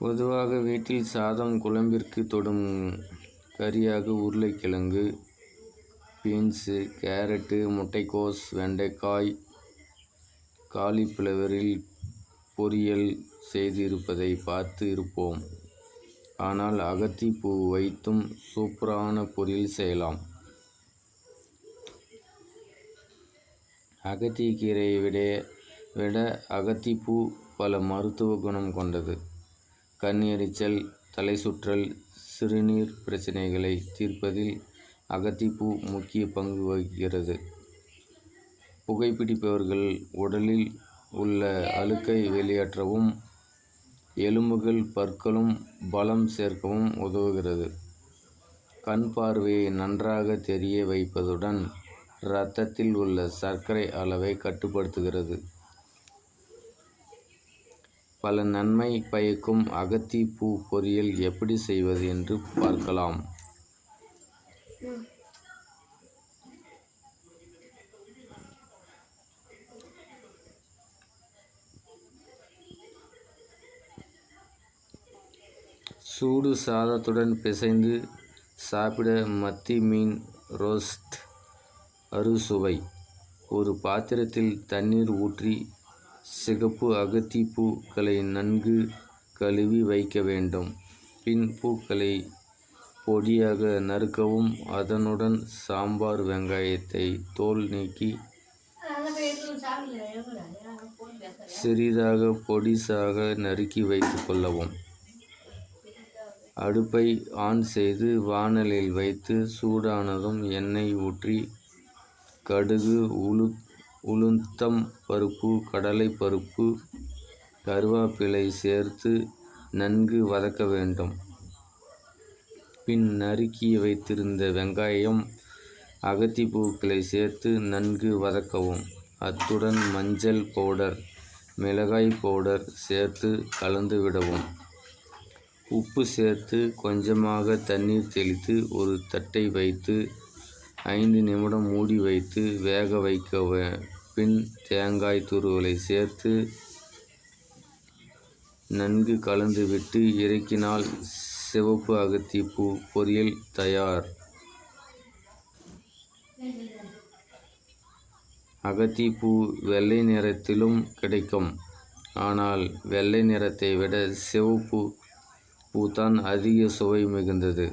பொதுவாக வீட்டில் சாதம் குழம்பிற்கு தொடும் கறியாக உருளைக்கிழங்கு, பீன்ஸு, கேரட்டு, முட்டைக்கோஸ், வெண்டைக்காய், காலிஃப்ளவரில் பொரியல் செய்து இருப்பதை பார்த்து இருப்போம். ஆனால் அகத்திப்பூ வைத்தும் சூப்பரான பொரியல் செய்யலாம். அகத்திக்கீரையை விட அகத்திப்பூ பல மருத்துவ குணம் கொண்டது. கண் எரிச்சல், தலை சுற்றல், சிறுநீர் பிரச்சனைகளை தீர்ப்பதில் அகத்திப்பூ முக்கிய பங்கு வகிக்கிறது. புகைப்பிடிப்பவர்கள் உடலில் உள்ள அழுக்கை வெளியேற்றவும், எலும்புகள் பற்களும் பலம் சேர்க்கவும் உதவுகிறது. கண் பார்வையை நன்றாக தெரிய வைப்பதுடன் இரத்தத்தில் உள்ள சர்க்கரை அளவை கட்டுப்படுத்துகிறது. பல நன்மை பயக்கும் அகத்திப்பூ பொரியல் எப்படி செய்வது என்று பார்க்கலாம். சூடு சாதத்துடன் பிசைந்து சாப்பிட மத்தி மீன் ரோஸ்ட் அறுசுவை. ஒரு பாத்திரத்தில் தண்ணீர் ஊற்றி சிகப்பு அகத்திப்பூக்களை நன்கு கழுவி வைக்க வேண்டும். பின் பூக்களை பொடியாக நறுக்கவும். அதனுடன் சாம்பார் வெங்காயத்தை தோல் நீக்கி சிறிதாக பொடிசாக நறுக்கி வைத்து கொள்ளவும். அடுப்பை ஆன் செய்து வாணலில் வைத்து சூடானதும் எண்ணெய் ஊற்றி கடுகு, உளுத்தம் பருப்பு, கடலை பருப்பு, கருவேப்பிலை சேர்த்து நன்கு வதக்க வேண்டும். பின் நறுக்கி வைத்திருந்த வெங்காயம், அகத்திப்பூக்களை சேர்த்து நன்கு வதக்கவும். அத்துடன் மஞ்சள் பவுடர், மிளகாய் பவுடர் சேர்த்து கலந்து விடவும். உப்பு சேர்த்து கொஞ்சமாக தண்ணீர் தெளித்து ஒரு தட்டை வைத்து 5 நிமிடம் மூடி வைத்து வேக வைக்க. பின் தேங்காய் துருவலை சேர்த்து நன்கு கலந்து விட்டு இறக்கினால் சிவப்பு அகத்திப்பூ பொரியல் தயார். அகத்திப்பூ வெள்ளை நிறத்திலும் கிடைக்கும். ஆனால் வெள்ளை நிறத்தை விட சிவப்பு பூதான் அதிக சுவை மிகுந்தது.